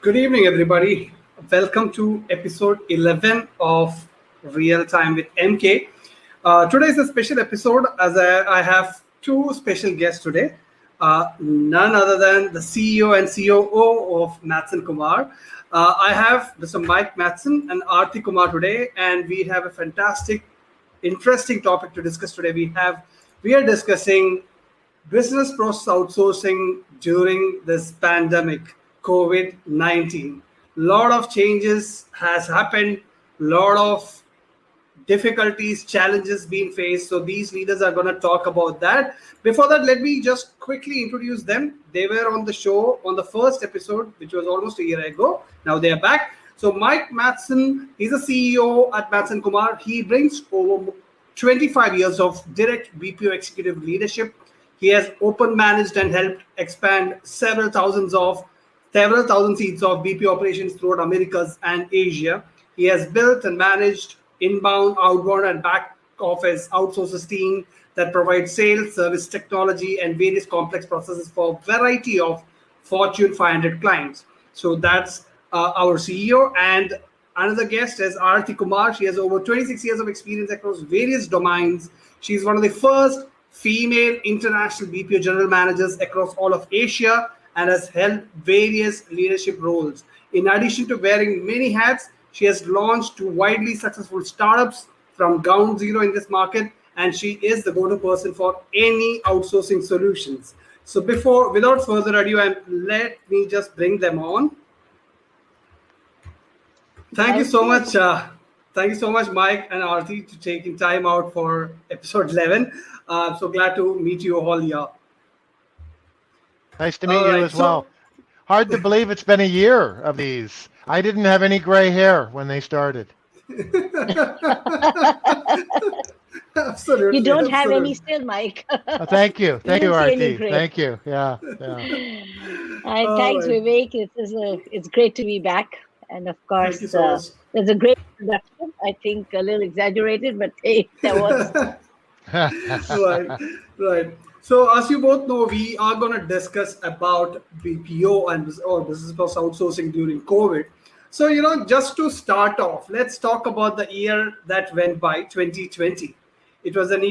Good evening, everybody. Welcome to episode 11 of Real Time with MK. Today is a special episode as I have two special guests today. None other than the CEO and COO of MattsenKumar. I have Mr. Mike Mattsen and Aarati Kumar today, and we have a fantastic, interesting topic to discuss today. We are discussing business process outsourcing during this pandemic, COVID-19. Lot of changes has happened, lot of difficulties, challenges being faced. So these leaders are going to talk about that. Before that, let me just quickly introduce them. They were on the show on the first episode, which was almost a year ago. Now they are back. So Mike Mattsen, he's a CEO at MattsenKumar. He brings over 25 years of direct BPO executive leadership. He has open managed and helped expand several thousand seats of BPO operations throughout Americas and Asia. He has built and managed inbound, outbound, and back office outsources team that provide sales, service, technology, and various complex processes for a variety of Fortune 500 clients. So that's our CEO. And another guest is Aarati Kumar. She has over 26 years of experience across various domains. She's one of the first female international BPO general managers across all of Asia and has held various leadership roles. In addition to wearing many hats, she has launched two widely successful startups from ground zero in this market, and she is the go-to person for any outsourcing solutions. So without further ado, let me just bring them on. Thank you so much. Thank you so much, Mike and Aarati, to taking time out for episode 11. So glad to meet you all here. Nice to meet you as well. Hard to believe it's been a year of these. I didn't have any gray hair when they started. Absolutely. You don't have any still, Mike. Thank you. Thank you, Aarati. Thank you. Yeah. Thanks, Vivek. It's great to be back. And of course, there's a great introduction. I think a little exaggerated, but hey, that was. Right. So as you both know, we are going to discuss about BPO or business process outsourcing during COVID. So, just to start off, let's talk about the year that went by, 2020. It was an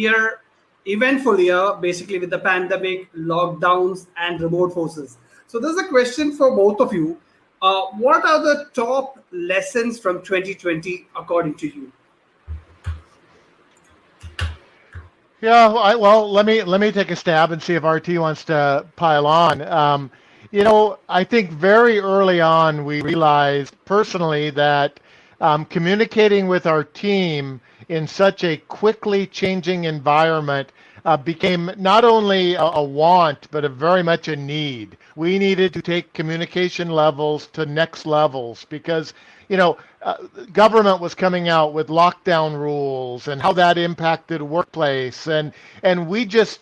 eventful year, basically with the pandemic, lockdowns, and remote forces. So there's a question for both of you. What are the top lessons from 2020 according to you? Yeah, let me take a stab and see if RT wants to pile on. I think very early on we realized personally that communicating with our team in such a quickly changing environment became not only a want, but very much a need. We needed to take communication levels to next levels because, government was coming out with lockdown rules and how that impacted workplace. And we just,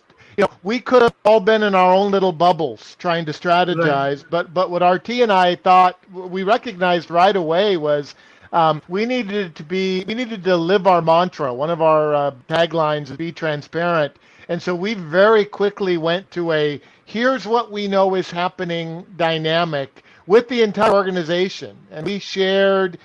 we could have all been in our own little bubbles trying to strategize. Right. But what RT and I thought we recognized right away was we needed to live our mantra. One of our taglines is be transparent. And so we very quickly went to here's what we know is happening dynamic with the entire organization. And we shared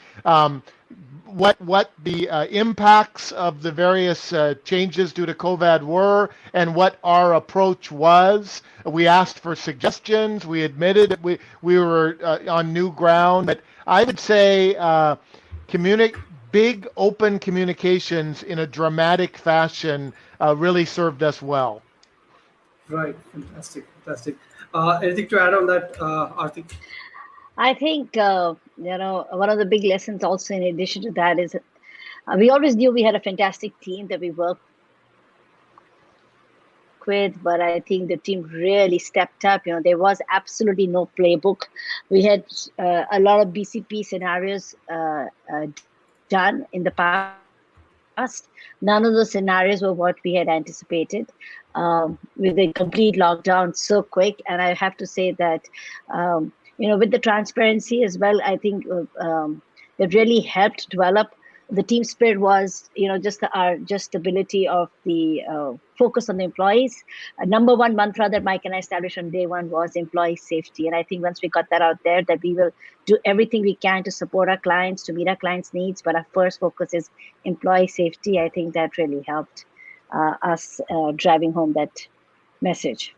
what the impacts of the various changes due to COVID were and what our approach was. We asked for suggestions. We admitted that we were on new ground. But I would say big open communications in a dramatic fashion really served us well. Right. Fantastic. Anything to add on that, Aarti? I think, one of the big lessons also in addition to that is we always knew we had a fantastic team that we worked with, but I think the team really stepped up. There was absolutely no playbook. We had a lot of BCP scenarios done in the past. None of those scenarios were what we had anticipated with a complete lockdown so quick. And I have to say that, with the transparency as well, I think it really helped develop The team spirit was, just our just ability of the focus on the employees. Number one mantra that Mike and I established on day one was employee safety, and I think once we got that out there, that we will do everything we can to support our clients, to meet our clients' needs, but our first focus is employee safety. I think that really helped us driving home that message.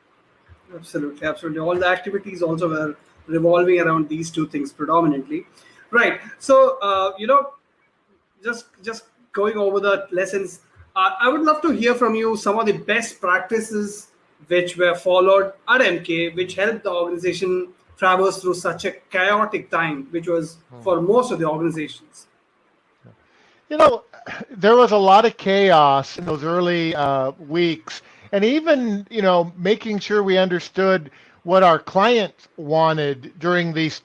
Absolutely, absolutely. All the activities also were revolving around these two things predominantly, right? So, just going over the lessons, I would love to hear from you some of the best practices which were followed at MK, which helped the organization traverse through such a chaotic time, which was for most of the organizations. You know, there was a lot of chaos in those early weeks, and even making sure we understood what our clients wanted during this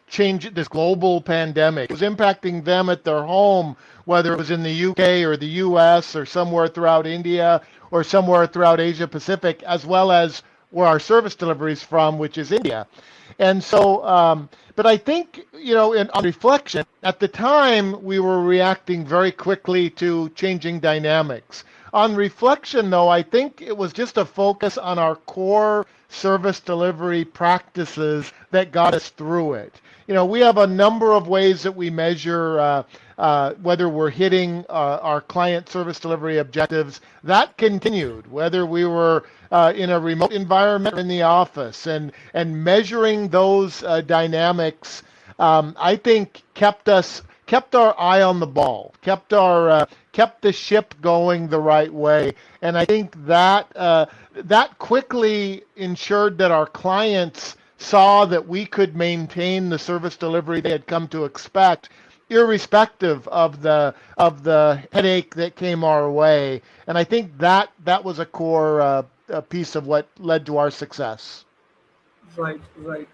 global pandemic. It was impacting them at their home, whether it was in the UK or the US or somewhere throughout India or somewhere throughout Asia Pacific, as well as where our service delivery is from, which is India. And so, but I think, on reflection, at the time, we were reacting very quickly to changing dynamics. On reflection, though, I think it was just a focus on our core service delivery practices that got us through it. We have a number of ways that we measure whether we're hitting our client service delivery objectives. That continued, whether we were in a remote environment or in the office, and measuring those dynamics, I think kept our eye on the ball, kept the ship going the right way, and I think that quickly ensured that our clients saw that we could maintain the service delivery they had come to expect, irrespective of the headache that came our way. And I think that was a core piece of what led to our success. Right, right.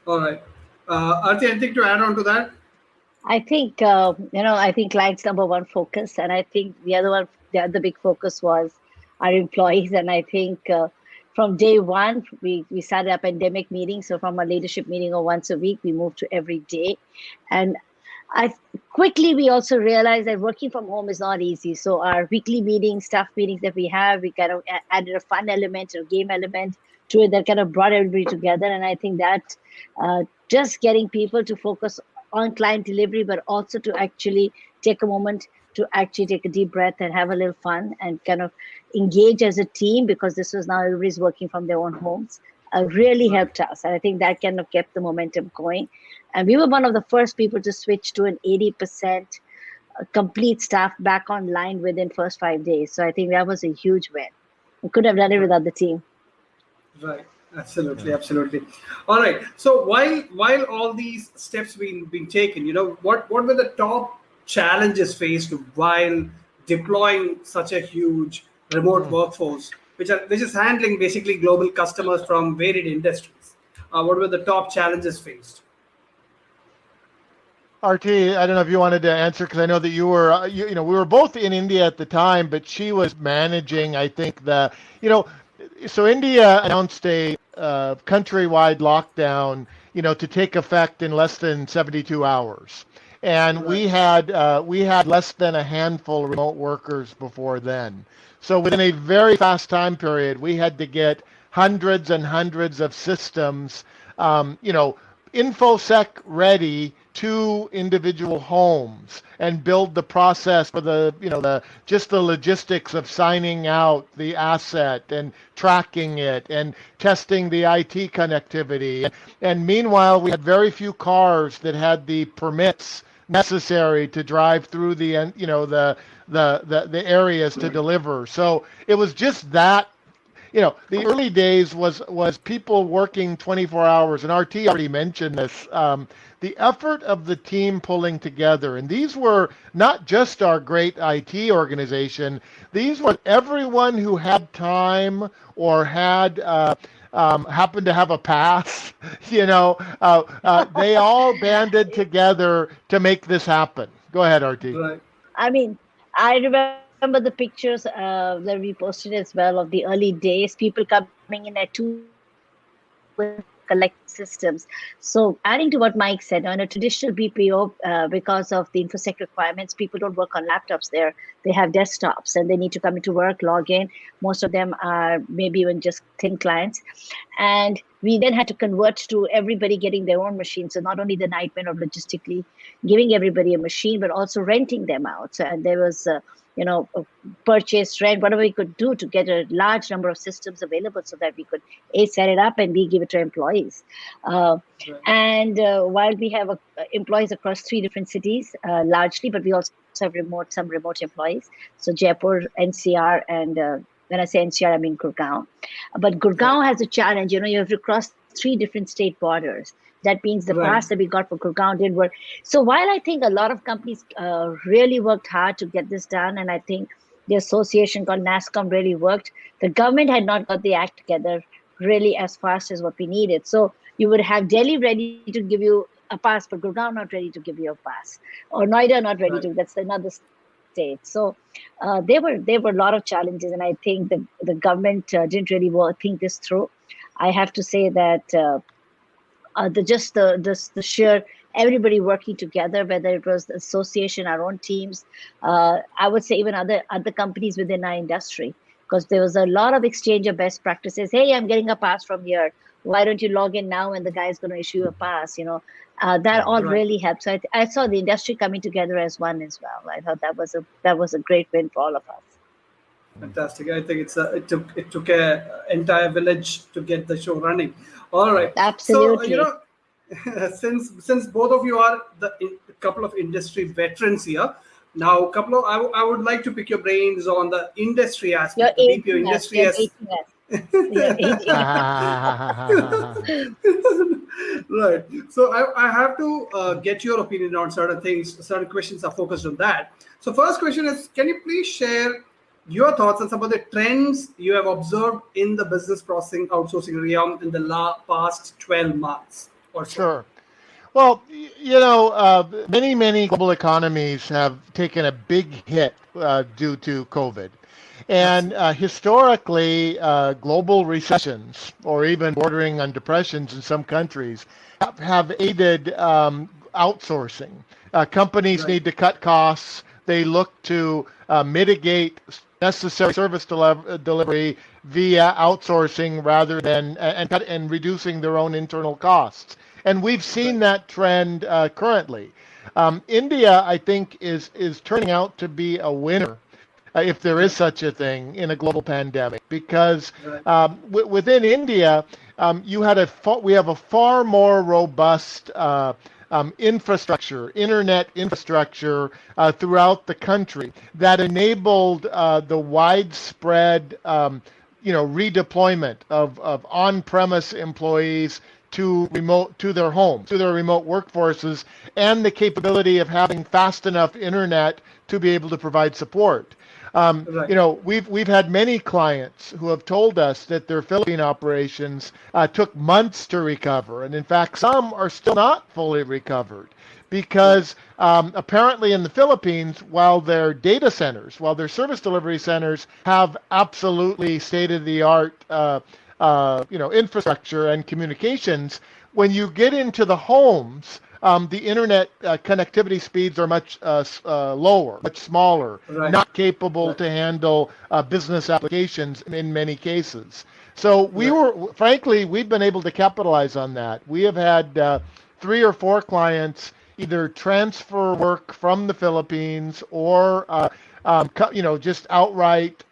All right. Arti, anything to add on to that? I think I think clients number one focus, and I think the other big focus was our employees. And I think from day one, we started a pandemic meeting. So from a leadership meeting of once a week, we moved to every day, and I quickly we also realized that working from home is not easy. So our weekly meetings, staff meetings that we have, we kind of added a fun element, a game element to it that kind of brought everybody together. And I think that just getting people to focus on client delivery, but also to actually take a moment to actually take a deep breath and have a little fun and kind of engage as a team, because this was now everybody's working from their own homes, really helped us. And I think that kind of kept the momentum going. And we were one of the first people to switch to an 80% complete staff back online within first 5 days. So I think that was a huge win. We could have done it without the team. Right. Absolutely, absolutely. All right. So while all these steps being taken, what were the top challenges faced while deploying such a huge remote workforce, which is handling basically global customers from varied industries? What were the top challenges faced? RT, I don't know if you wanted to answer, because I know that you were, we were both in India at the time, but she was managing, I think, so India announced a countrywide lockdown, to take effect in less than 72 hours. And Right. we had less than a handful of remote workers before then. So within a very fast time period, we had to get hundreds and hundreds of systems, InfoSec ready to individual homes, and build the process for the logistics of signing out the asset and tracking it and testing the IT connectivity. And meanwhile, we had very few cars that had the permits necessary to drive through the areas to deliver. So it was just that. The early days was people working 24 hours, and RT already mentioned this. The effort of the team pulling together, and these were not just our great IT organization. These were everyone who had time or had happened to have a pass. They all banded together to make this happen. Go ahead, RT. Right. I mean, I remember the pictures that we posted as well of the early days, people coming in at 2 a.m. with collect systems. So adding to what Mike said, on a traditional BPO, because of the infosec requirements, people don't work on laptops there. They have desktops and they need to come into work, log in. Most of them are maybe even just thin clients. And we then had to convert to everybody getting their own machine. So not only the nightmare of logistically giving everybody a machine, but also renting them out. So, and there was, purchase, rent, whatever we could do to get a large number of systems available so that we could A, set it up, and B, give it to employees. Right. And while we have employees across 3 different cities, largely, but we also have some remote employees. So Jaipur, NCR, and when I say NCR, I mean Gurgaon. But Gurgaon has a challenge. You have to cross 3 different state borders. That means the Right. pass that we got for Gurgaon didn't work. So while I think a lot of companies really worked hard to get this done, and I think the association called NASCOM really worked, the government had not got the act together really as fast as what we needed. So you would have Delhi ready to give you a pass, but Gurgaon not ready to give you a pass, or Noida not ready Right. to. That's another state. So there were a lot of challenges, and I think the government didn't really think this through. I have to say that. The sheer everybody working together, whether it was the association, our own teams, I would say even other companies within our industry, because there was a lot of exchange of best practices. Hey, I'm getting a pass from here. Why don't you log in now and the guy is going to issue a pass? That all Right. really helped. So I saw the industry coming together as one as well. I thought that was a great win for all of us. Fantastic. I think it took a entire village to get the show running. All right. So Absolutely. since both of you are a couple of industry veterans here, now I would like to pick your brains on the industry You're aspect, the BPO aging us. industry You're as aging us. You're aging us. right. So I have to get your opinion on certain things. Certain questions are focused on that. So first question is, can you please share your thoughts on some of the trends you have observed in the business processing outsourcing realm in the past 12 months or so? Sure. Well, many global economies have taken a big hit due to COVID. And Absolutely. historically, global recessions or even bordering on depressions in some countries have aided outsourcing. Companies Right. need to cut costs. They look to mitigate necessary service delivery via outsourcing rather than and reducing their own internal costs. And we've seen Right. that trend currently. India, I think, is turning out to be a winner, if there is Right. such a thing in a global pandemic, because Right. within India, we have a far more robust internet infrastructure throughout the country that enabled the widespread, redeployment of on-premise employees to their homes, to their remote workforces, and the capability of having fast enough internet to be able to provide support. Right. We've had many clients who have told us that their Philippine operations took months to recover, and in fact, some are still not fully recovered Right. because apparently in the Philippines, while their service delivery centers have absolutely state-of-the-art, infrastructure and communications, when you get into the homes, the internet connectivity speeds are much lower, much smaller, Right. not capable Right. to handle business applications in many cases. So Right. frankly, we've been able to capitalize on that. We have had 3 or 4 clients either transfer work from the Philippines or just outright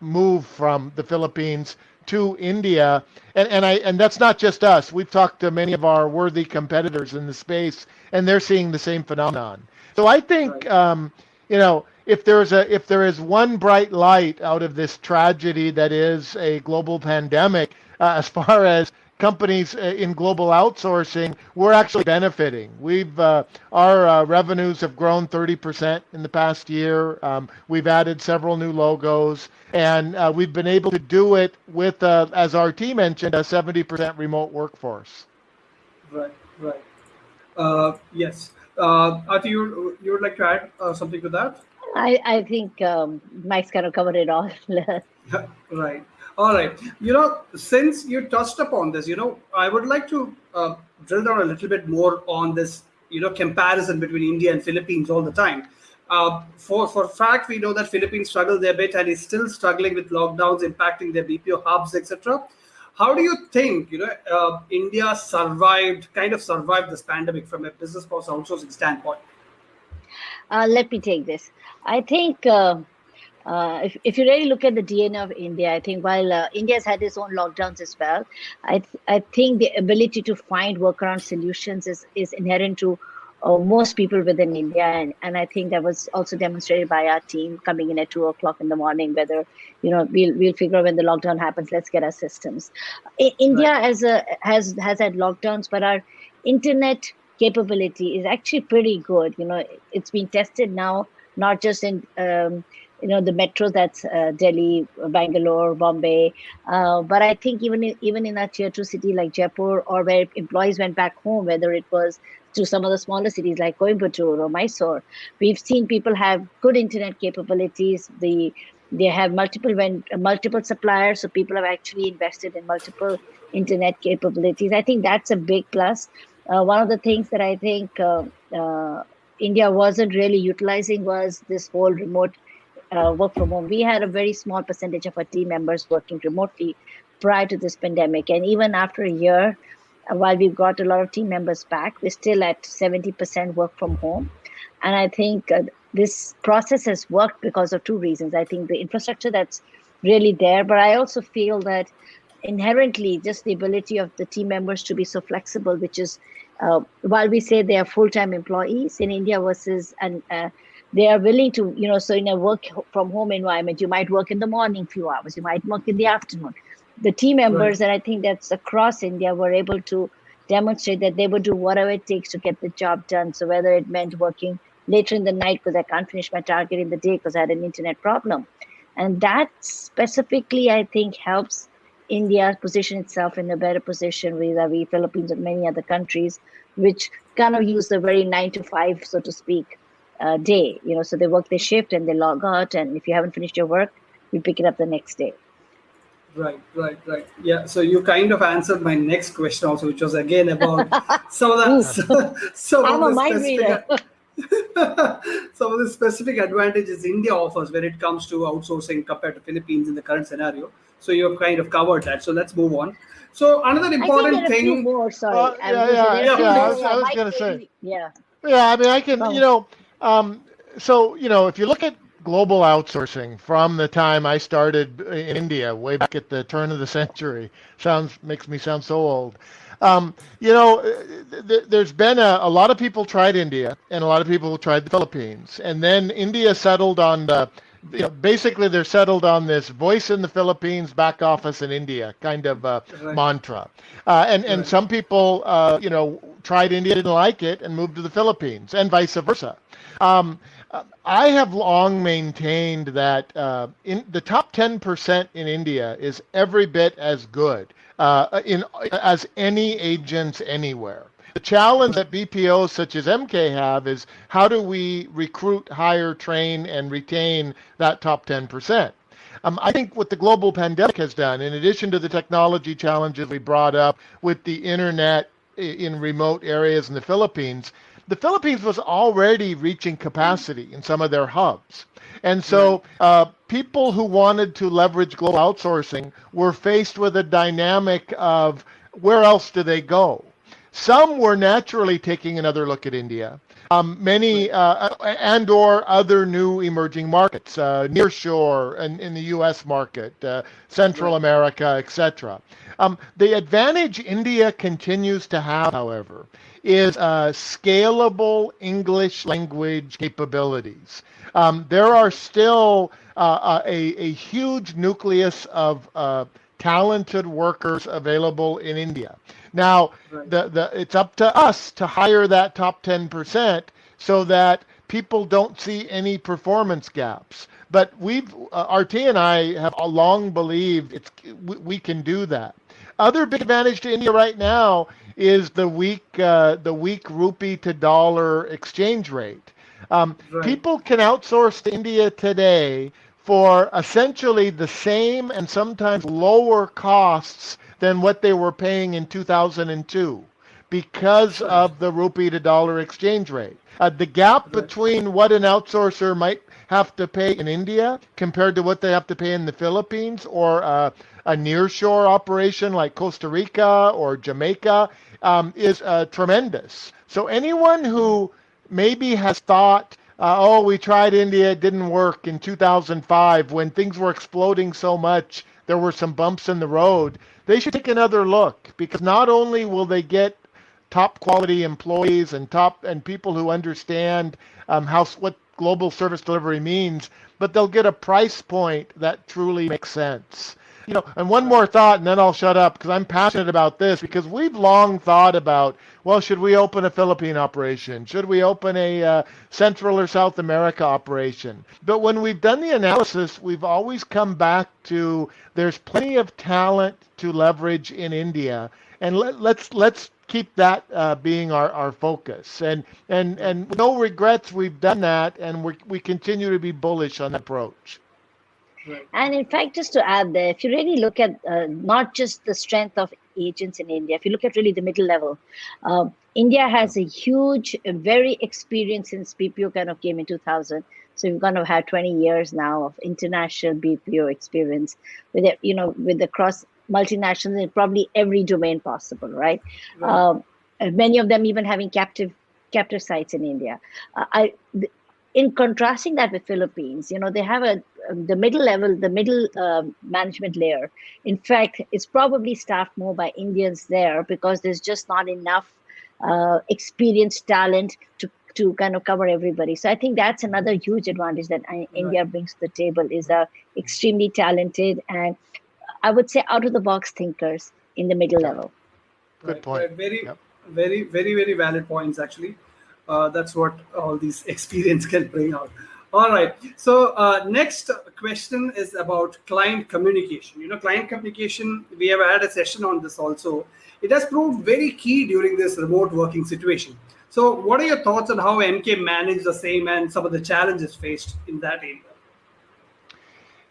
move from the Philippines to India, and that's not just us. We've talked to many of our worthy competitors in the space, and they're seeing the same phenomenon. So I think Right. if there is one bright light out of this tragedy that is a global pandemic, as far as companies in global outsourcing, we're actually benefiting. Our revenues have grown 30% in the past year. We've added several new logos, and we've been able to do it with, as RT mentioned, a 70% remote workforce. Right. Right. Yes. Arti, you would like to add something to that? I think Mike's kind of covered it all. Right. All right. Since you touched upon this, I would like to drill down a little bit more on this, comparison between India and Philippines all the time. For fact, we know that Philippines struggled a bit and is still struggling with lockdowns impacting their BPO hubs, etc. How do you think, India kind of survived this pandemic from a business process outsourcing standpoint? Let me take this. I think if you really look at the DNA of India, I think while India has had its own lockdowns as well, I think the ability to find workaround solutions is inherent to most people within India, and I think that was also demonstrated by our team coming in at 2 o'clock in the morning. Whether we'll figure out when the lockdown happens. Let's get our systems. India Right. has had lockdowns, but our internet capability is actually pretty good. It's been tested now, not just in the metro, that's Delhi, Bangalore, Bombay, but I think even in a tier two city like Jaipur, or where employees went back home, whether it was to some of the smaller cities like Coimbatore or Mysore, we've seen people have good internet capabilities. They have multiple suppliers, so people have actually invested in multiple internet capabilities. I think that's a big plus. One of the things that I think India wasn't really utilizing was this whole remote work from home. We had a very small percentage of our team members working remotely prior to this pandemic. And even after a year, while we've got a lot of team members back, we're still at 70% work from home. And I think this process has worked because of two reasons. I think the infrastructure that's really there, but I also feel that inherently just the ability of the team members to be so flexible, which is while we say they are full-time employees in India versus and they are willing to, so in a work from home environment, you might work in the morning few hours, you might work in the afternoon. The team Right. members, and I think that's across India, were able to demonstrate that they would do whatever it takes to get the job done. So whether it meant working later in the night because I can't finish my target in the day because I had an internet problem. And that specifically, I think, helps India position itself in a better position vis-a-vis Philippines and many other countries, which kind of use the very 9 to 5, so to speak, day. So they work their shift and they log out, and if you haven't finished your work, you pick it up the next day. Right, right, right. Yeah. So you kind of answered my next question also, which was again about some of Ooh, some I'm of a the mind reader. some of the specific advantages India offers when it comes to outsourcing compared to Philippines in the current scenario. So you've kind of covered that. So let's move on. So another I think there important are a few thing. more. Sorry, I was Yeah, going to say there are a yeah, Yeah, few yeah. I more. was, please. I was Mike going to say, maybe, yeah. yeah. I mean, I can, Come. so if you look at global outsourcing from the time I started in India, way back at the turn of the century, makes me sound so old. There's been a lot of people tried India, and a lot of people tried the Philippines, and then India settled on basically they're settled on this voice in the Philippines, back office in India kind of Right, mantra. And right, some people, tried India, didn't like it, and moved to the Philippines, and vice versa. Um, I have long maintained that in the top 10% in India is every bit as good in as any agents anywhere. The challenge right, that BPOs such as MK have is how do we recruit, hire, train, and retain that top 10%? I think what the global pandemic has done, in addition to the technology challenges we brought up with the internet in remote areas in the Philippines was already reaching capacity in some of their hubs. And right, so people who wanted to leverage global outsourcing were faced with a dynamic of where else do they go? Some were naturally taking another look at India. right, Many and or other new emerging markets, nearshore and in the U.S. market, Central right, America, etc. The advantage India continues to have, however, is scalable English language capabilities. There are still a huge nucleus of talented workers available in India. Now, right. it's up to us to hire that top 10% so that people don't see any performance gaps. But RT and I have long believed we can do that. Other big advantage to India right now is the weak rupee to dollar exchange rate. Right. People can outsource to India today for essentially the same and sometimes lower costs than what they were paying in 2002 because Right. of the rupee to dollar exchange rate. The gap Right. between what an outsourcer might have to pay in India compared to what they have to pay in the Philippines or a nearshore operation like Costa Rica or Jamaica is tremendous. So anyone who maybe has thought, oh, we tried India, it didn't work in 2005 when things were exploding so much, there were some bumps in the road. They should take another look because not only will they get top quality employees and people who understand what global service delivery means, but they'll get a price point that truly makes sense. And one Right. more thought, and then I'll shut up because I'm passionate about this because we've long thought about, well, should we open a Philippine operation? Should we open a Central or South America operation? But when we've done the analysis, we've always come back to there's plenty of talent to leverage in India, and let's keep that being our focus. And no regrets, we've done that, and we continue to be bullish on that approach. Right. And in fact, just to add there, if you really look at not just the strength of agents in India, if you look at really the middle level, India has a huge, very experienced since BPO kind of came in 2000. So we've kind of had 20 years now of international BPO experience with it, with the cross multinationals in probably every domain possible, right? Right. Many of them even having captive sites in India. In contrasting that with Philippines, they have the middle level, the middle management layer. In fact, it's probably staffed more by Indians there because there's just not enough experienced talent to kind of cover everybody. So I think that's another huge advantage that Right. India brings to the table is extremely talented and I would say out of the box thinkers in the middle Yeah, level. good Right. point. Right. Very, Yep. very, very, very valid points, actually. That's what all these experience can bring out. All right. So, next question is about client communication. Client communication, we have had a session on this also. It has proved very key during this remote working situation. So, what are your thoughts on how MK managed the same and some of the challenges faced in that area?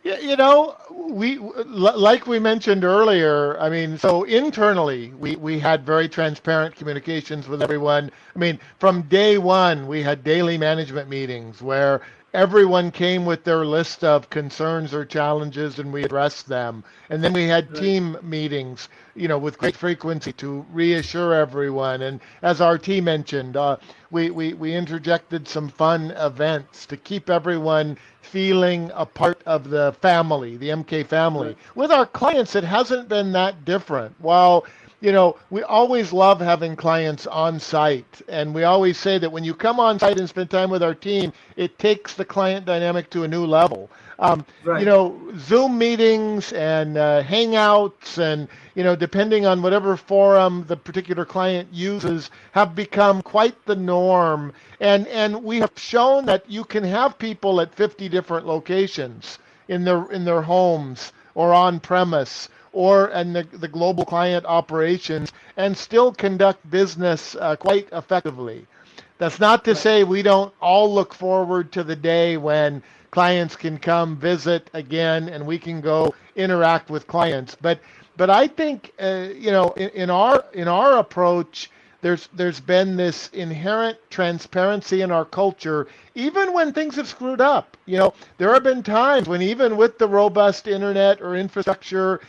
Yeah, we like we mentioned earlier. I mean, so internally, we had very transparent communications with everyone. I mean, from day one, we had daily management meetings where everyone came with their list of concerns or challenges, and we addressed them. And then we had Right. team meetings, with great frequency to reassure everyone. And as our team mentioned, we interjected some fun events to keep everyone feeling a part of the family, the MK family. Right. With our clients, it hasn't been that different. While, we always love having clients on site. And we always say that when you come on site and spend time with our team, it takes the client dynamic to a new level. Right. Zoom meetings and hangouts and, depending on whatever forum the particular client uses, have become quite the norm. And we have shown that you can have people at 50 different locations in their homes or on premise or in the global client operations and still conduct business quite effectively. That's not to Right. say we don't all look forward to the day when clients can come visit again and we can go interact with clients. But I think in our approach, there's been this inherent transparency in our culture, even when things have screwed up. There have been times when even with the robust internet or infrastructure,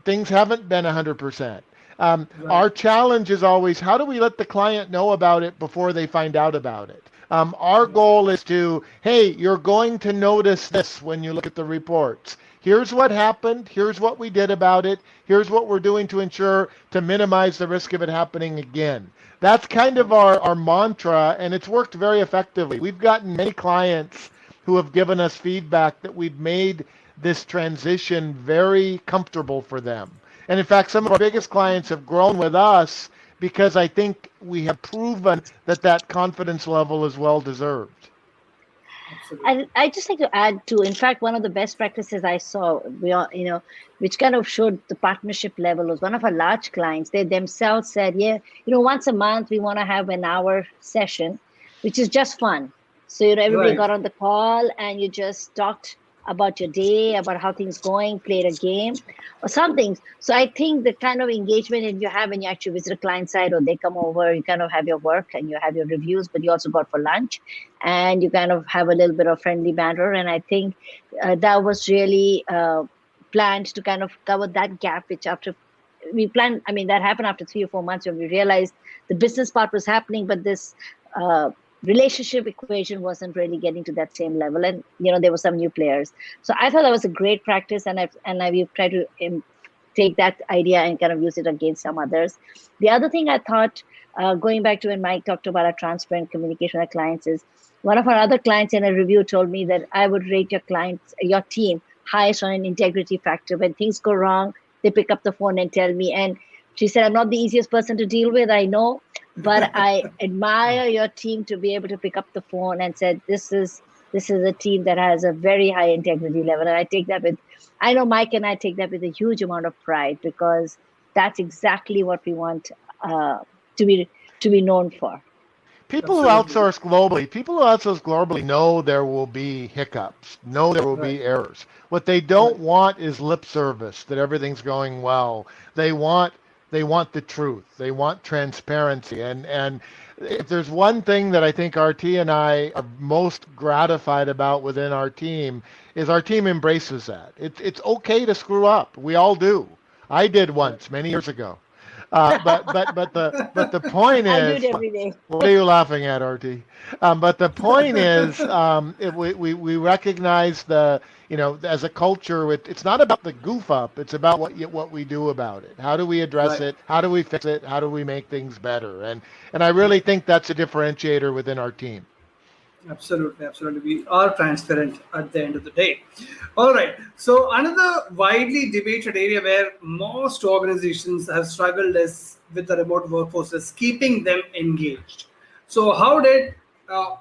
things haven't been 100%. Right. Our challenge is always how do we let the client know about it before they find out about it? Our goal is to, hey, you're going to notice this when you look at the reports. Here's what happened. Here's what we did about it. Here's what we're doing to ensure to minimize the risk of it happening again. That's kind of our mantra, and it's worked very effectively. We've gotten many clients who have given us feedback that we've made this transition very comfortable for them. And in fact, some of our biggest clients have grown with us because I think we have proven that confidence level is well deserved. Absolutely. I just like to add to, in fact, one of the best practices I saw, which kind of showed the partnership level was one of our large clients. They themselves said, yeah, once a month we want to have an hour session, which is just fun. So, everybody Right. got on the call and you just talked about your day, about how things going, played a game or something. So I think the kind of engagement that you have when you actually visit a client side or they come over, you kind of have your work and you have your reviews, but you also go out for lunch and you kind of have a little bit of friendly banter. And I think that was really planned to kind of cover that gap, which after we planned, I mean, that happened after 3 or 4 months when we realized the business part was happening, but this uh, relationship equation wasn't really getting to that same level. And, there were some new players. So I thought that was a great practice. We've tried to take that idea and kind of use it against some others. The other thing I thought, going back to when Mike talked about our transparent communication with our clients, is one of our other clients in a review told me that I would rate your team highest on an integrity factor. When things go wrong, they pick up the phone and tell me. And she said, I'm not the easiest person to deal with, I know, but I admire your team to be able to pick up the phone and said, this is a team that has a very high integrity level. And I know Mike and I take that with a huge amount of pride, because that's exactly what we want to be known for. People Absolutely. people who outsource globally know there will be hiccups, know there will Right. be errors. What they Right. don't want is lip service, that everything's going well. They want the truth. They want transparency. And if there's one thing that I think RT and I are most gratified about within our team, is our team embraces that. It's okay to screw up. We all do. I did Right. once many years ago. But the point I do it is, every day. what are you laughing at, RT? But the point is, we recognize as a culture, it's not about the goof up. It's about what we do about it. How do we address Right. it? How do we fix it? How do we make things better? And I really think that's a differentiator within our team. Absolutely, absolutely. We are transparent at the end of the day. All right. So another widely debated area where most organizations have struggled is with the remote workforce is keeping them engaged. So uh,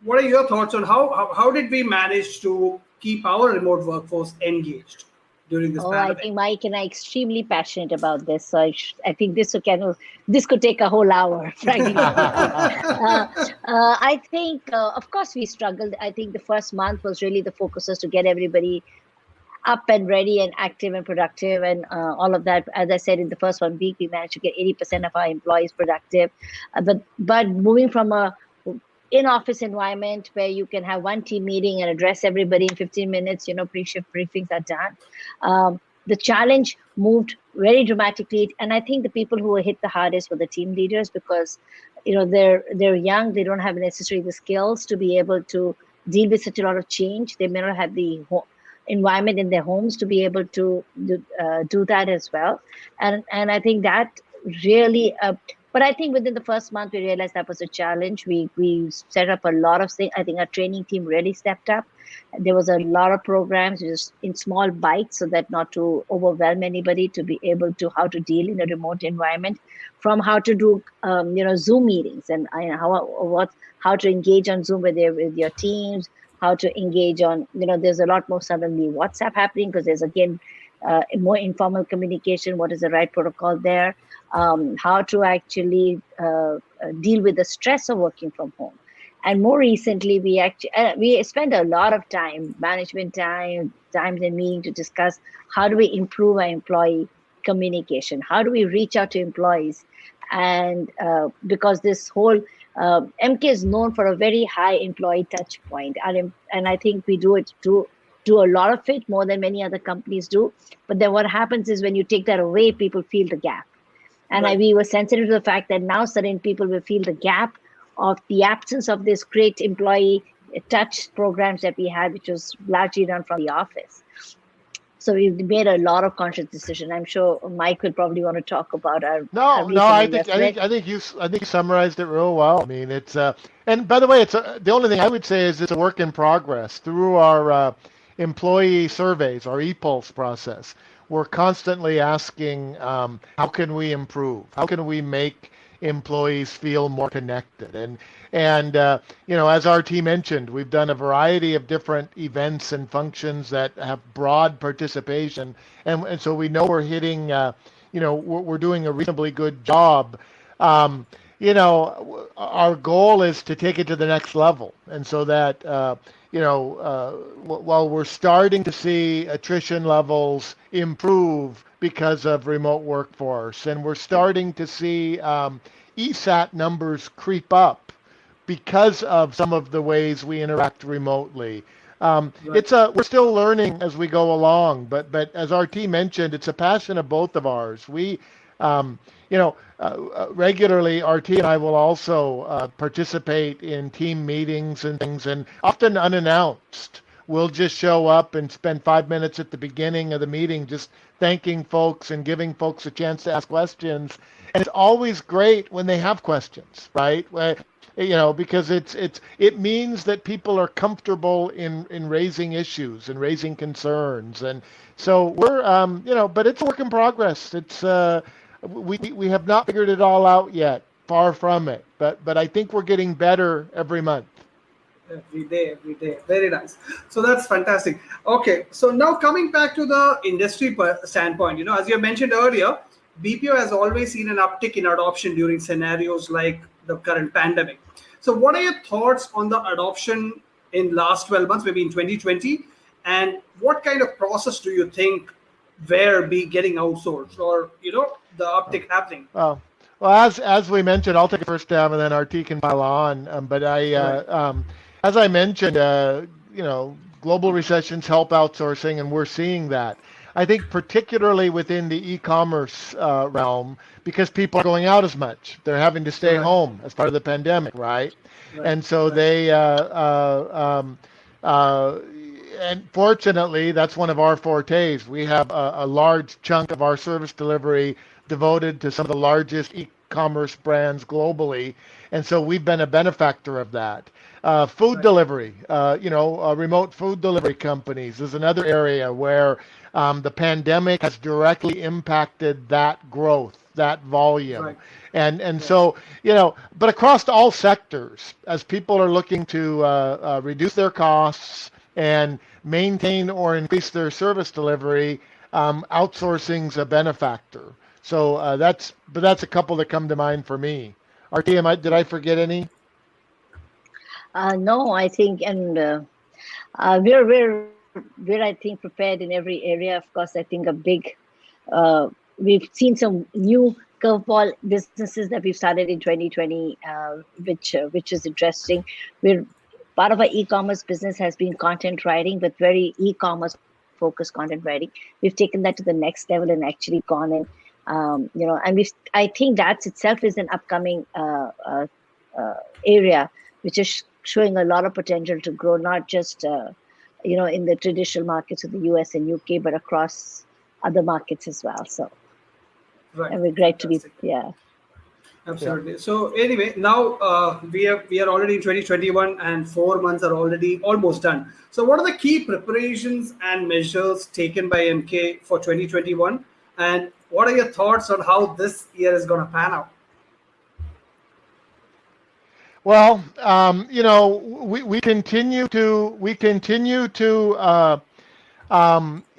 what are your thoughts on how did we manage to keep our remote workforce engaged during this Oh, I pandemic? think Mike and I are extremely passionate about this. So I think this could take a whole hour, frankly speaking. I think, of course, we struggled. I think the first month was really the focus was to get everybody up and ready and active and productive and all of that. As I said, in the first 1 week, we managed to get 80% of our employees productive. But moving from a in-office environment where you can have one team meeting and address everybody in 15 minutes, pre-shift briefings are done. The challenge moved very dramatically. And I think the people who were hit the hardest were the team leaders, because, they're young, they don't have necessarily the skills to be able to deal with such a lot of change. They may not have the environment in their homes to be able to do that as well. And I think that really, but I think within the first month, we realized that was a challenge. We set up a lot of things. I think our training team really stepped up. There was a lot of programs just in small bites, so that not to overwhelm anybody, to be able to how to deal in a remote environment, from how to do Zoom meetings, and how to engage on Zoom with your teams, how to engage on, there's a lot more suddenly WhatsApp happening, because there's again more informal communication. What is the right protocol there? How to actually deal with the stress of working from home. And more recently, we spend a lot of time, management times and meeting, to discuss how do we improve our employee communication? How do we reach out to employees? And because this whole MK is known for a very high employee touch point, and I think we do a lot of it, more than many other companies do. But then what happens is, when you take that away, people feel the gap. And Right. we were sensitive to the fact that now certain people will feel the gap of the absence of this great employee touch programs that we had, which was largely done from the office. So we made a lot of conscious decision. I'm sure Mike will probably want to talk about our No, no, recent investment. I think you summarized it real well. I mean, and by the way, the only thing I would say is it's a work in progress through our employee surveys, our e-pulse process. We're constantly asking, how can we improve? How can we make employees feel more connected? And as our team mentioned, we've done a variety of different events and functions that have broad participation, and so we know we're hitting, we're doing a reasonably good job. Um, our goal is to take it to the next level. And so that, while we're starting to see attrition levels improve because of remote workforce, and we're starting to see ESAT numbers creep up because of some of the ways we interact remotely. Right. We're still learning as we go along, but as RT mentioned, it's a passion of both of ours. Um, Regularly, RT and I will also participate in team meetings and things, and often unannounced. We'll just show up and spend 5 minutes at the beginning of the meeting just thanking folks and giving folks a chance to ask questions. And it's always great when they have questions, right? Because it means that people are comfortable in raising issues and raising concerns. And so but it's a work in progress. We have not figured it all out yet, far from it, but I think we're getting better every month. Every day. Very nice. So that's fantastic. Okay, so now coming back to the industry standpoint, as you mentioned earlier, BPO has always seen an uptick in adoption during scenarios like the current pandemic. So what are your thoughts on the adoption in last 12 months, maybe in 2020? And what kind of process do you think where be getting outsourced, or the uptick happening? Well, as we mentioned, I'll take a first stab and then RT can pile on. Right. As I mentioned, global recessions help outsourcing, and we're seeing that. I think particularly within the e-commerce realm, because people are going out as much, they're having to stay Right. home as part of the pandemic, right? Right. And so Right. and fortunately, that's one of our fortes. We have a large chunk of our service delivery devoted to some of the largest e-commerce brands globally, and so we've been a benefactor of that. Food Right. delivery, remote food delivery companies is another area where the pandemic has directly impacted that growth, that volume. Right. And Right. so, but across all sectors, as people are looking to reduce their costs and maintain or increase their service delivery, outsourcing's a benefactor. So that's a couple that come to mind for me. RT, did I forget any? No, I think, and we're I think prepared in every area. Of course, I think a big we've seen some new curveball businesses that we've started in 2020, which is interesting. We're part of our e-commerce business has been content writing, but very e-commerce focused content writing. We've taken that to the next level and actually gone in, and I think that itself is an upcoming area which is showing a lot of potential to grow, not just in the traditional markets of the US and UK, but across other markets as well. So, Right. and we're great to be, Fantastic. yeah. Yeah. Absolutely. So anyway, now we are already in 2021, and 4 months are already almost done. So what are the key preparations and measures taken by MK for 2021, and what are your thoughts on how this year is going to pan out? Well, we continue to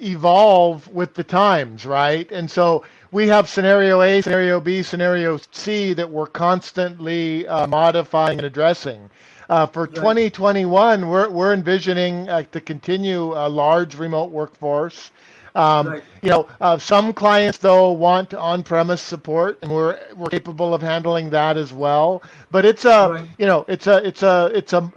evolve with the times, right? And so we have scenario A, scenario B, scenario C that we're constantly modifying and addressing. For Right. 2021, we're envisioning to continue a large remote workforce. Right. Some clients though want on-premise support, and we're capable of handling that as well. But Right.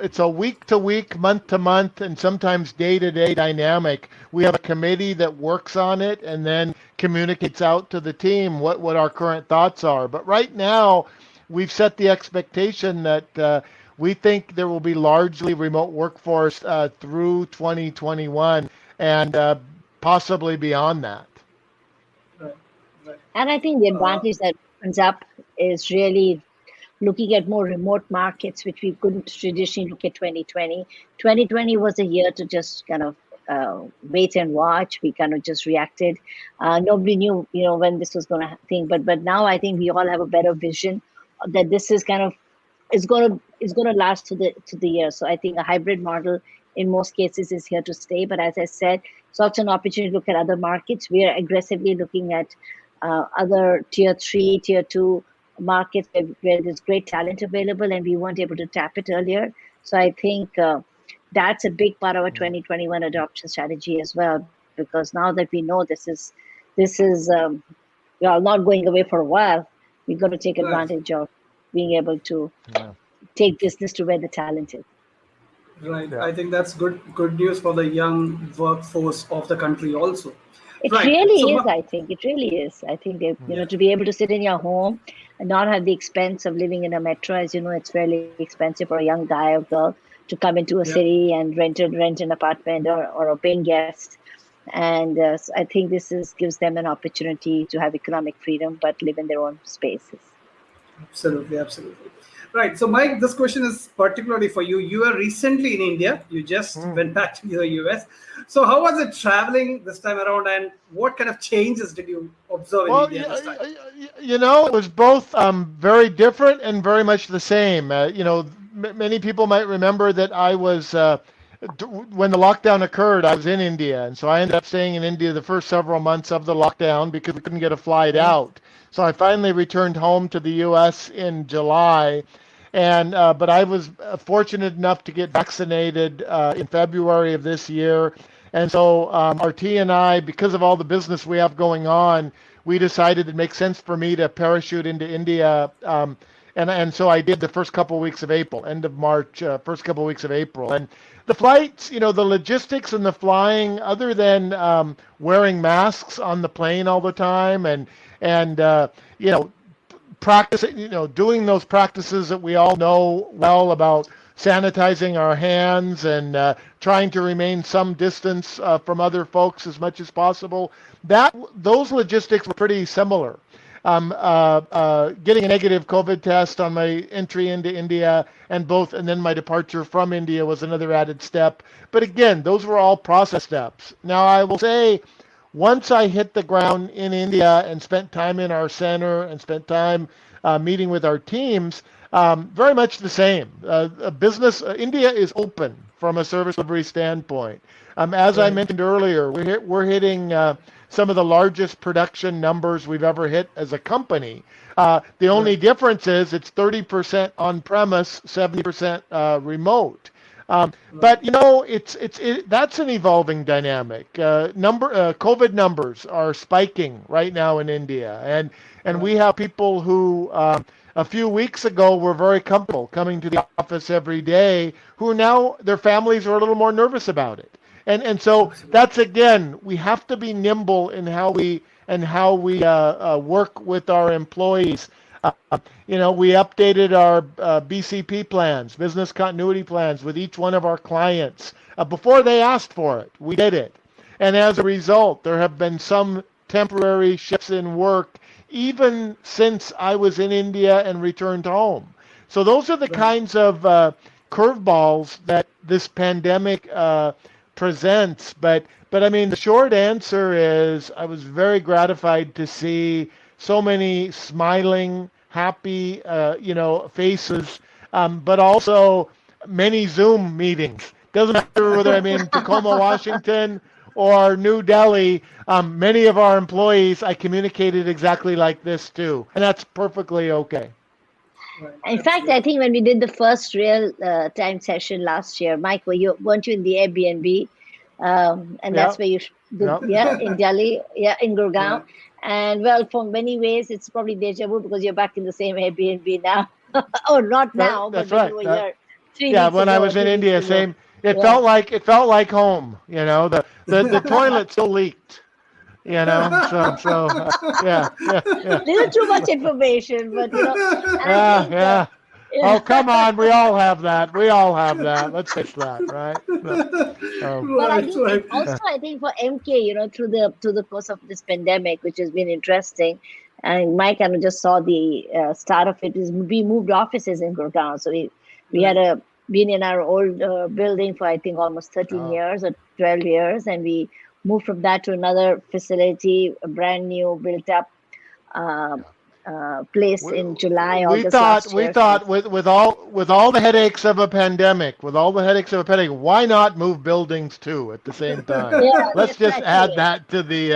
it's a week to week, month to month, and sometimes day to day dynamic. We have a committee that works on it and then communicates out to the team what our current thoughts are. But right now, we've set the expectation that we think there will be largely remote workforce through 2021 and possibly beyond that. Right. Right. And I think the Uh, advantage that opens up is really looking at more remote markets, which we couldn't traditionally look at 2020. 2020 was a year to just kind of wait and watch. We kind of just reacted. Nobody knew, when this was going to think. But now I think we all have a better vision that this is kind of it's going to last to the year. So I think a hybrid model in most cases is here to stay. But as I said, it's also an opportunity to look at other markets. We are aggressively looking at other tier 3, tier 2 markets where there's great talent available, and we weren't able to tap it earlier. So I think that's a big part of our 2021 adoption strategy as well, because now that we know this is we are not going away for a while, we're going to take Right. advantage of being able to Yeah. take business to where the talent is. Right. Yeah. I think that's good news for the young workforce of the country also. It Right. So really is, I think. It really is. I think they, Mm. yeah. to be able to sit in your home and not have the expense of living in a metro, as you know, it's fairly expensive for a young guy or girl to come into a Yeah. city and rent an apartment or a paying guest. And so I think this is gives them an opportunity to have economic freedom, but live in their own spaces. Absolutely, absolutely. Right. So, Mike, this question is particularly for you. You are recently in India. You just Mm. went back to the US. So, how was it traveling this time around, and what kind of changes did you observe in Well, India this time? it was both very different and very much the same. Many people might remember that I was, when the lockdown occurred, I was in India. And so I ended up staying in India the first several months of the lockdown because we couldn't get a flight out. So I finally returned home to the US in July. But I was fortunate enough to get vaccinated in February of this year. And so RT and I, because of all the business we have going on, we decided it makes sense for me to parachute into India. And so I did the first couple of weeks of April, end of March, first couple of weeks of April. And the flights, the logistics and the flying, other than wearing masks on the plane all the time and you know, practice, doing those practices that we all know well about sanitizing our hands and trying to remain some distance from other folks as much as possible. Those logistics were pretty similar. Getting a negative COVID test on my entry into India and then my departure from India was another added step. But again, those were all process steps. Now I will say, once I hit the ground in India and spent time in our center and spent time meeting with our teams, very much the same. India is open from a service delivery standpoint. As I Right. mentioned earlier, we're hitting some of the largest production numbers we've ever hit as a company. The only Right. difference is it's 30% on premise, 70% remote. Right. But that's an evolving dynamic. COVID numbers are spiking right now in India, and we Right. have people who a few weeks ago were very comfortable coming to the office every day, who now their families are a little more nervous about it. And so Absolutely. that's, again, we have to be nimble in how we work with our employees. We updated our BCP plans, business continuity plans, with each one of our clients before they asked for it. We did it. And as a result, there have been some temporary shifts in work even since I was in India and returned home. So those are the Right. kinds of curveballs that this pandemic presents. But I mean, the short answer is I was very gratified to see so many smiling, happy, faces, but also many Zoom meetings. Doesn't matter whether I'm in Tacoma, Washington, or New Delhi. Many of our employees, I communicated exactly like this too, and that's perfectly okay. Right. In fact, I Absolutely. think when we did the first real time session last year, Mike, weren't you in the Airbnb? And Yeah, that's where you did, yeah, yeah, in Delhi, yeah, in Gurgaon. Right. And well, for many ways, it's probably deja vu because you're back in the same Airbnb now. Oh, not now, but that's when you right. were here three Yeah, weeks when I ago or was in 2 weeks India, ago. same. It Yeah. felt like home. The toilet still leaked. Yeah, yeah, yeah, Little too much information, but and I yeah, think, yeah. Oh, yeah. come on, we all have that. We all have that. Let's face that, right? But I Right. think it Right. also, I think for MK, through the course of this pandemic, which has been interesting, and Mike kind of just saw the start of it, is we moved offices in Gurgaon. So we had Right. been in our old building for I think almost 13 Oh, years or 12 years, and we moved from that to another facility, a brand new built up um, yeah. place in July, We August thought last we year. thought with all the headaches of a pandemic, why not move buildings too at the same time? Yeah, Let's just add exactly. that to the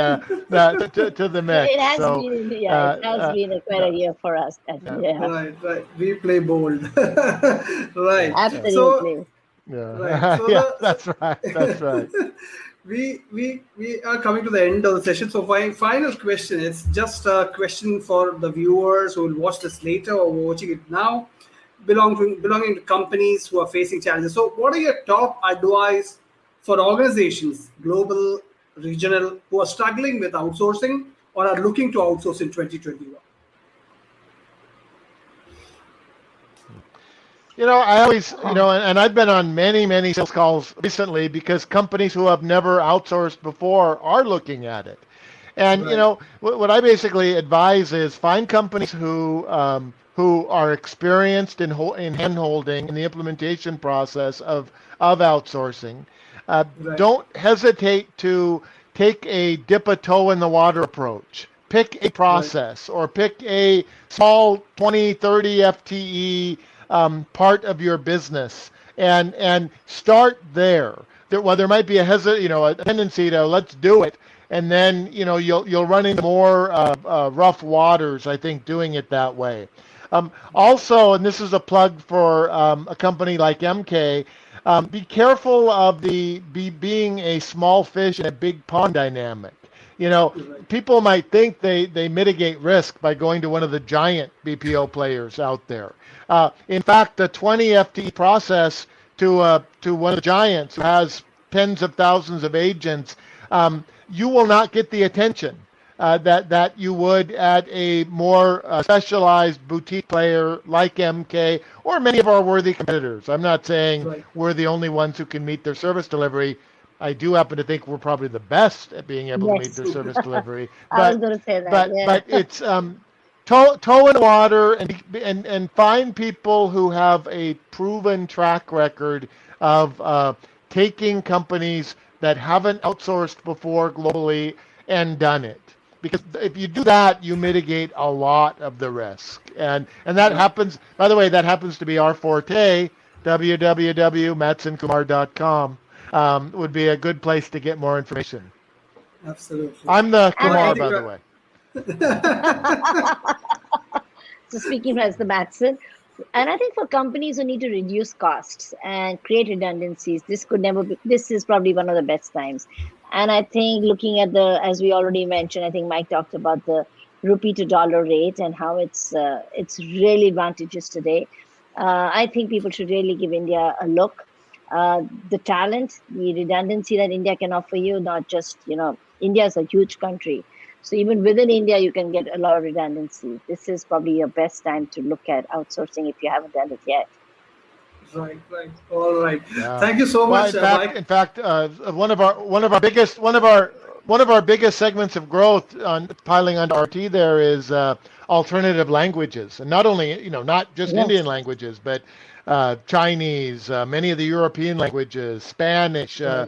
So it mix. has So, been, yeah, it uh, has uh, been a quite a yeah, year for us. That, yeah, yeah, Right, right. We play bold. yeah, Right. yeah, So, absolutely. right. yeah, So yeah. That's right. That's right. we are coming to the end of the session. So my final question is just a question for the viewers who will watch this later or watching it now, belonging to companies who are facing challenges. So what are your top advice for organizations, global, regional, who are struggling with outsourcing or are looking to outsource in 2021? I always, and I've been on many, many sales calls recently because companies who have never outsourced before are looking at it. And Right, what I basically advise is find companies who are experienced in hand holding in the implementation process of outsourcing. right, Don't hesitate to take a dip a toe in the water approach. Pick a right, process or pick a small 20, 30 FTE part of your business and start there. While there might be a tendency to let's do it, and then you'll run into more rough waters. I think doing it that way. Also, and this is a plug for a company like MK. Be careful of being a small fish in a big pond dynamic. right, People might think they mitigate risk by going to one of the giant BPO players out there. In fact, the 20 FTE process to one of the giants who has tens of thousands of agents, you will not get the attention that you would at a more specialized boutique player like MK or many of our worthy competitors. I'm not saying right. we're the only ones who can meet their service delivery. I do happen to think we're probably the best at being able to meet Yes, their service delivery, I was but going to say that. but Yeah. it's toe in the water and find people who have a proven track record of taking companies that haven't outsourced before globally and done it. Because if you do that, you mitigate a lot of the risk. And that Right. happens, by the way, that happens to be our forte. www.MattsenKumar.com would be a good place to get more information. Absolutely. I'm the And I Kumar, think by the way. so speaking as the Mattsen, and I think for companies who need to reduce costs and create redundancies, this could never be. This is probably one of the best times. And I think looking at as we already mentioned, I think Mike talked about the rupee to dollar rate and how it's really advantageous today. I think people should really give India a look. The talent, the redundancy that India can offer you, not just, India is a huge country. So even within India, you can get a lot of redundancy. This is probably your best time to look at outsourcing if you haven't done it yet. Right, right. All right. Yeah. Thank you so Well, much, in fact, Mike. in fact, one of our biggest segments of growth on piling onto RT there is alternative languages, and not only not just Indian Yes. languages, but Chinese, many of the European languages, Spanish, Right,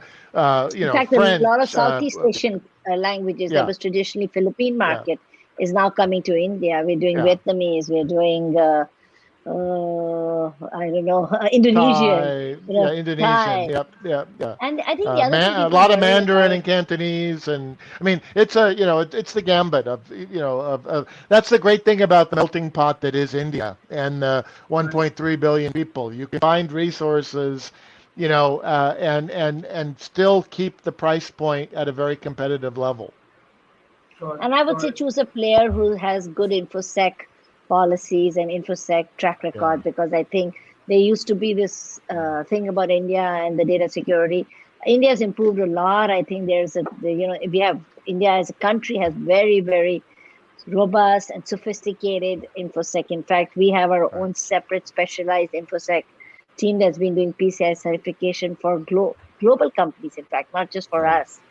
In fact, a lot of French. Southeast Asian languages that Yeah, was traditionally Philippine yeah, market is now coming to India. We're doing yeah. Vietnamese, we're doing I don't know, Indonesian, Thai, yeah, Indonesian, Thai. yep, yep, yeah. And I think the other thing A people lot of worry Mandarin about, and Cantonese, and I mean, it's the gambit of that's the great thing about the melting pot that is India and right. 1.3 billion people. You can find resources, and still keep the price point at a very competitive level. Got it, and I would got say it. choose a player who has good infosec policies and infosec track Yeah. record, because I think there used to be this thing about India and the data security. India has improved a lot. I think we have India as a country has very, very robust and sophisticated infosec. In fact, we have our Right. own separate specialized infosec team that's been doing PCI certification for global companies. In fact, not just for Right. us,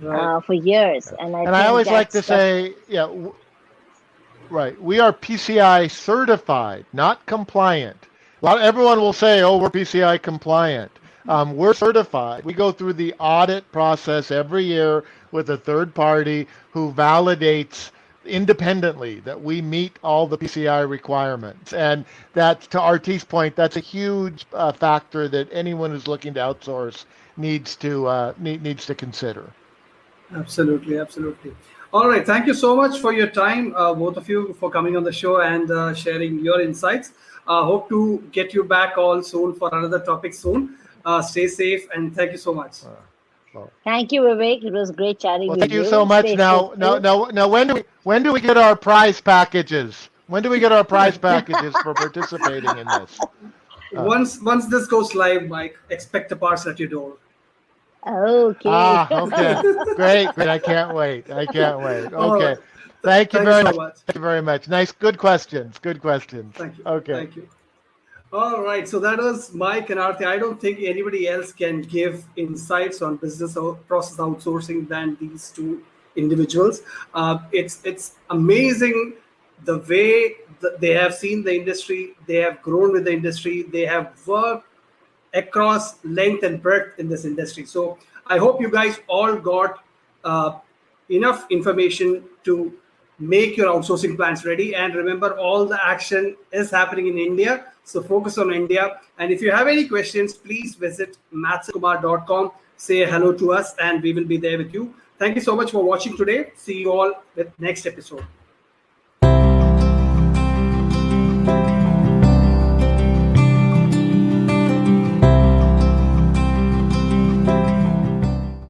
Right, for years. Yeah. And I And I think always like to that's say, yeah, right. We are PCI certified, not compliant. Everyone will say, "Oh, we're PCI compliant." We're certified. We go through the audit process every year with a third party who validates independently, that we meet all the PCI requirements. And that, to RT's point, that's a huge factor that anyone who's looking to outsource needs to consider. Absolutely, absolutely. All right. Thank you so much for your time, both of you, for coming on the show and sharing your insights. Hope to get you back all soon for another topic soon. Stay safe and thank you so much. Thank you, Vivek. It was great chatting Well, with thank you so much. Stay Now, when do we get our prize packages? When do we get our prize packages for participating in this? Once this goes live, Mike, expect a parcel at your door. Okay. Okay. Great. I can't wait. Okay. Thank you very much. Thank you very much. Nice, good questions. Thank you. Okay. Thank you. All right. So that was Mike and Aarati. I don't think anybody else can give insights on business process outsourcing than these two individuals. It's amazing the way they have seen the industry. They have grown with the industry. They have worked across length and breadth in this industry. So I hope you guys all got enough information to make your outsourcing plans ready. And remember, all the action is happening in India. So focus on India. And if you have any questions, please visit MattsenKumar.com. Say hello to us and we will be there with you. Thank you so much for watching today. See you all with next episode.